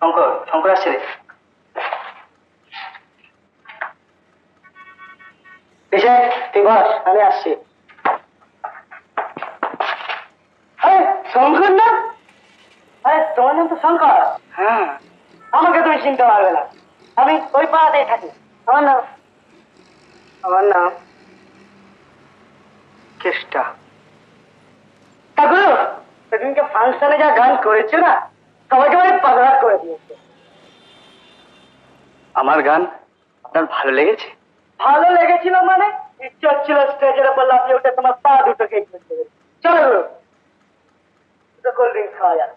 শঙ্কর শঙ্কর আসছে রে। তুই বস, আমি আসছি। শঙ্কর না? আরে তোমার নাম তো শঙ্কর। হ্যাঁ, আমাকে তুমি চিনতে পারবে না, আমি ওই পাড়াতেই থাকি। আমার নাম কেষ্টা। তা গুরু, সেদিনকে ফাংশনে যা গান করেছে না, সবাইকে অনেক পাগলা করে দিয়েছে। আমার গান আপনার ভালো লেগেছে? ভালো লেগেছিল মানে ইচ্ছে হচ্ছিল স্টেজের উপর লাফিয়ে উঠে তোমার পা দুটোকে চলো গুরু, দুটো কোল্ড ড্রিঙ্কস খাওয়া যাক।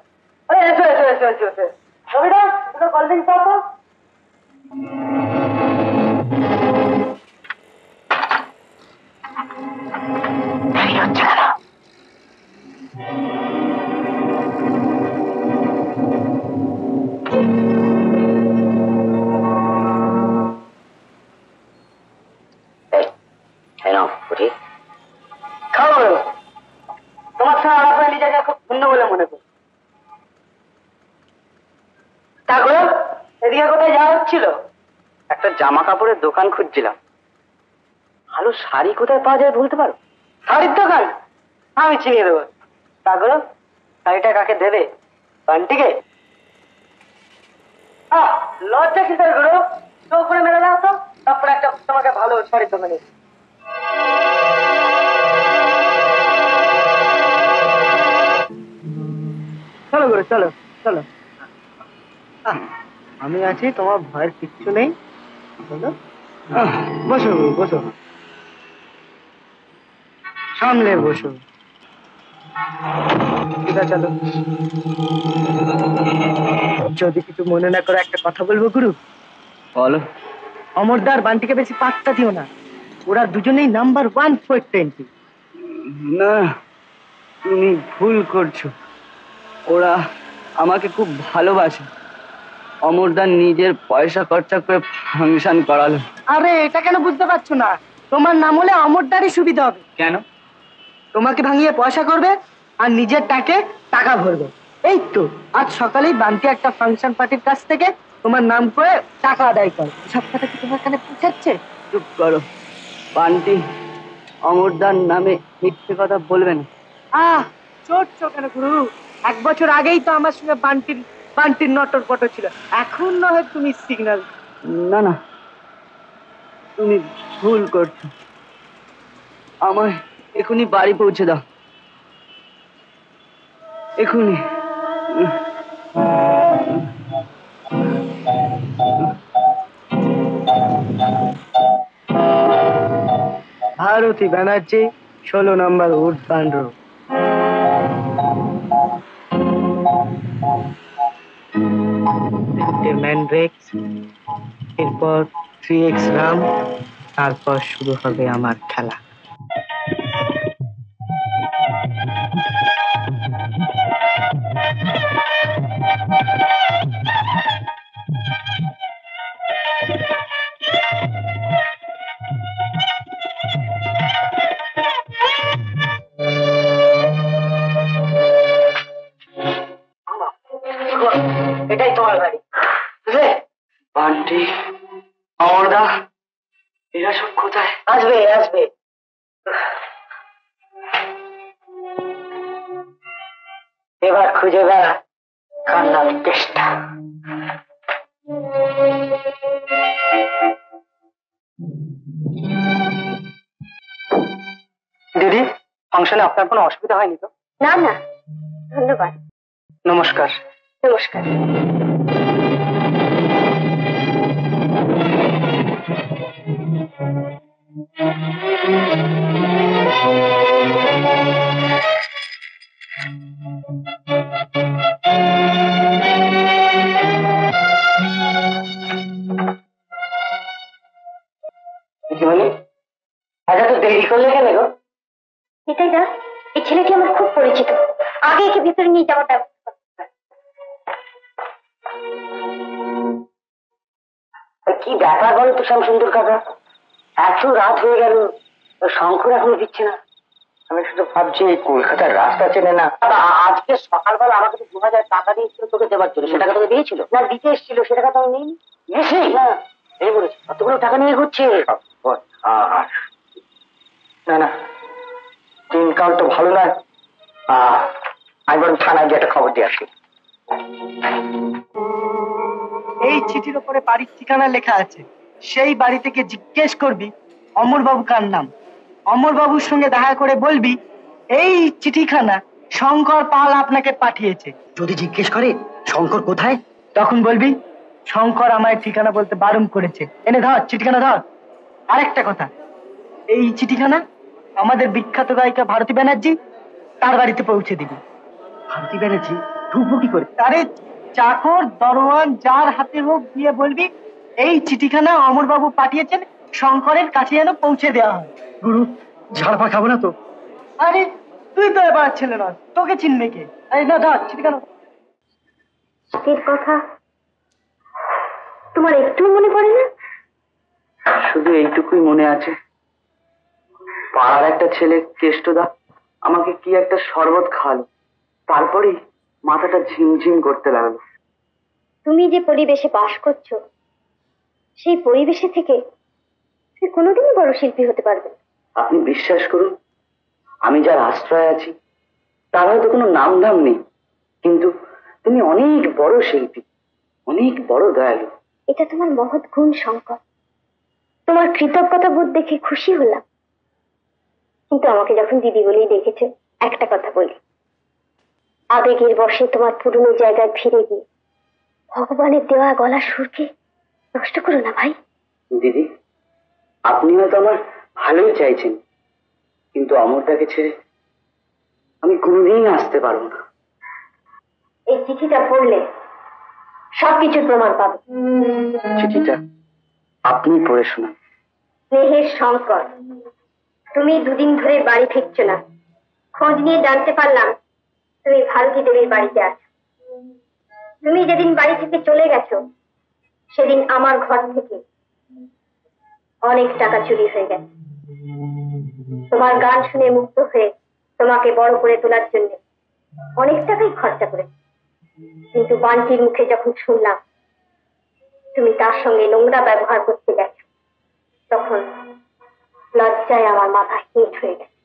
আরে এসো এসো এসো এসো এসো, রবিদা দুটো কোল্ড ড্রিঙ্কস পাবো। তোমার সঙ্গে আলাপ নিজেকে খুব শূন্য বলে মনে করি। তারপরে এদিকে কোথায় যাওয়া হচ্ছিল? একটা জামা কাপড়ের দোকান খুঁজছিলাম। ভালো শাড়ি কোথায় পাওয়া যায় বলতে পারো? শাড়ির দোকান আমি চিনিয়ে দেবো। তারপরে শাড়িটা কাকে দেবে? বান্টিকে? লজ্জা কিসের গুরু, চোখ করে মেরে দাও তো, তারপরে একটা তোমাকে ভালো শাড়ির দোকানে। চলো গুরু, চলো চলো। আমি আছি, তোমার ভয়ের কিচ্ছু নেই। বলো, বসো বসো, সামনে বসো। ঠিক আছে, চলো। যদি কিছু মনে না করে একটা কথা বলবো গুরু। বলো। অমরদার বান্টিকে বেশি পাত্তা দিও না, ওরা দুজনেই নাম্বার 1 420। না, তুমি ভুল করছো, ওরা আমাকে খুব ভালোবাসে। অমরদার নিজের পয়সা খরচা করে ফাংশন করালো। আরে এটা কেন বুঝতে পারছো না? তোমার নাম হলে অমরদারই সুবিধা হবে। কেন? তোমাকে ভাঙিয়ে পয়সা করবে আর নিজের টাকে টাকা ভরবে। এই তো আজ সকালেই বান্টি একটা ফাংশন পার্টির কাছ থেকে তোমার নাম করে টাকা আদায় করে। সব কথা কি তোমার কানে পৌঁছাচ্ছে? চুপ করো, বান্টি অমরদার নামে মিথ্যে কথা বলবে না। চোটছো কেন গুরু? 1 বছর আগেই তো আমার সঙ্গে বান্টির নটর পটর ছিল, এখন না হয় তুমি সিগন্যাল। না না, তুমি ভুল করছো, আমায় এখনই বাড়ি পৌঁছে দাও, এখনই। ভারতী ব্যানার্জি, 16 নম্বর উডবান রোড। ম্যানড্রেক্স, এরপর 3x রাম, তারপর শুরু হবে আমার খেলা। এটাই তোমার বাড়ি, বুঝলে? বান্টি, অমরদা, এরা সব কোথায়? আসবে আসবে, এবার খুঁজে বেড়া কার নাম কেষ্টা। দিদি, ফাংশনে আপনার কোনো অসুবিধা হয়নি তো? না না, ধন্যবাদ। নমস্কার। নমস্কার। আচ্ছা, তো দেরি করলে কেন গো? এটাই না, এই ছেলেটি আমার খুব পরিচিত, আগে একে ভিতরে নিয়ে যাওয়ার ব্যবস্থা। কি ব্যাপার বলো তো শ্যামসুন্দর কাকা, এত রাত হয়ে গেল, শঙ্কর এখনো দিচ্ছে না। আমি শুধু ভাবছি কলকাতার রাস্তা চেনে না। আজকে সকালবেলা আমাকে তো 2000 টাকা দিয়েছিল তোকে দেওয়ার জন্য, সেটাকে তোকে দিয়েছিল না? দিতে এসেছিল, সেটা কথা আমি নিইনি। নিয়েছি না, এই বলেছি কতগুলো টাকা নিয়ে ঘুরছে। না না, দিনকাল তো ভালো নয়। আমি বরং থানায় গিয়ে একটা খবর দিয়ে আসি। এই চিঠির উপরে বাড়ির ঠিকানা লেখা আছে, সেই বাড়ি থেকে জিজ্ঞেস করবি অমর বাবু কার নাম। অমর বাবুর সঙ্গে দেখা করে বলবি এই চিঠিখানা শঙ্কর পাল আপনাকে পাঠিয়েছে। যদি জিজ্ঞেস করে শঙ্কর কোথায়, তখন বলবি শঙ্কর আমায় ঠিকানা বলতে বারণ করেছে। এনে ধর চিঠিখানা ধর। আরেকটা কথা, এই চিঠিখানা আমাদের বিখ্যাত গায়িকা ভারতী ব্যানার্জি, তার বাড়িতে পৌঁছে দিবি। ভারতী ব্যানার্জি ঢুকবো কি করে? আরে চাকর দরওয়ান যার হাতে হোক দিয়ে বলবি এই চিঠিখানা অমরবাবু পাঠিয়েছেন, শঙ্করের কাছে যেন পৌঁছে দেওয়া হয়। গুরু, ঝাড়ফাড় খাবো না তো? আরে তুই তো এবার ছেলে না, তোকে চিনবে কে? আরে না ধর চিঠিখানা। এর কথা তোমার একটু মনে পড়ে না? শুধু এইটুকুই মনে আছে, পাড়ার একটা ছেলে কেষ্টদা আমাকে কি একটা শরবত খাওয়ালো, তারপরেই মাথাটা ঝিমঝিম করতে লাগলো। তুমি যে পরিবেশে বাস করছো, সেই পরিবেশে থেকে তুমি কোনোদিনই বড় শিল্পী হতে পারবে না। আপনি বিশ্বাস করুন, আমি যার আশ্রয় আছি তার হয়তো কোনো নাম ধাম নেই, কিন্তু তুমি অনেক বড় শিল্পী, অনেক বড় দয়ালু। এটা তোমার মহৎ গুণ শঙ্কর, তোমার কৃতজ্ঞতা বোধ দেখে খুশি হলাম। কিন্তু আমাকে যখন দিদি বলেই ডেকেছে, একটা কথা বলি, আবেগের বশে তোমার পুরনো জায়গায় ফিরে গিয়ে ভগবানের দেওয়া গলা সুরকে নষ্ট করো না ভাই। দিদি, আপনি হয়তো আমার ভালোই চাইছেন, কিন্তু অমরটাকে ছেড়ে আমি কোনোদিন আসতে পারবো না। এই চিঠিটা পড়লে সবকিছুর প্রমাণ পাবে। চিঠিটা আপনি পড়ে শোনান। স্নেহের শঙ্কর, তুমি দুদিন ধরে বাড়ি ফিরছো না। খোঁজ নিয়ে জানতে পারলাম তুমি ভারতী দেবীর বাড়িতে আছো। তুমি যেদিন বাড়ি থেকে চলে গেছো, সেদিন আমার ঘর থেকে অনেক টাকা চুরি হয়ে গেছে। তোমার গান শুনে মুগ্ধ হয়ে তোমাকে বড় করে তোলার জন্য অনেক টাকাই খরচা করেছি, কিন্তু বান্টির মুখে যখন শুনলাম তুমি তার সঙ্গে নোংরা ব্যবহার করতে গেছো, তখন লজ্জায় আমার মাথা হিট হয়ে গেছে।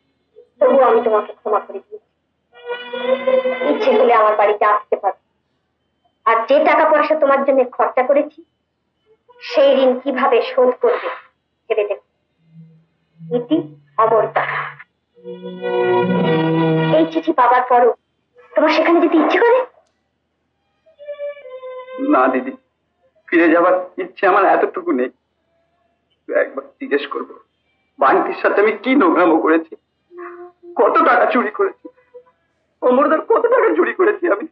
তবু আমি তোমাকে ক্ষমা করে দিয়েছি। ইচ্ছে হলে আমার বাড়িতে আসতে পারো, আর যে টাকা পয়সা তোমার জন্য খরচা করেছি সেই ঋণ কিভাবে শোধ করবে ভেবে দেখো। ইতি অমরতা। এই চিঠি পাবার পরও তোমার সেখানে যেতে ইচ্ছে করে? না দিদি, ফিরে যাবার ইচ্ছে আমার এতটুকু নেই। একবার জিজ্ঞেস করবো বান্টির সাথে আমি কি নোংরামো করেছি, কত টাকা চুরি করেছি, অমরদার কত টাকা চুরি করেছি আমি।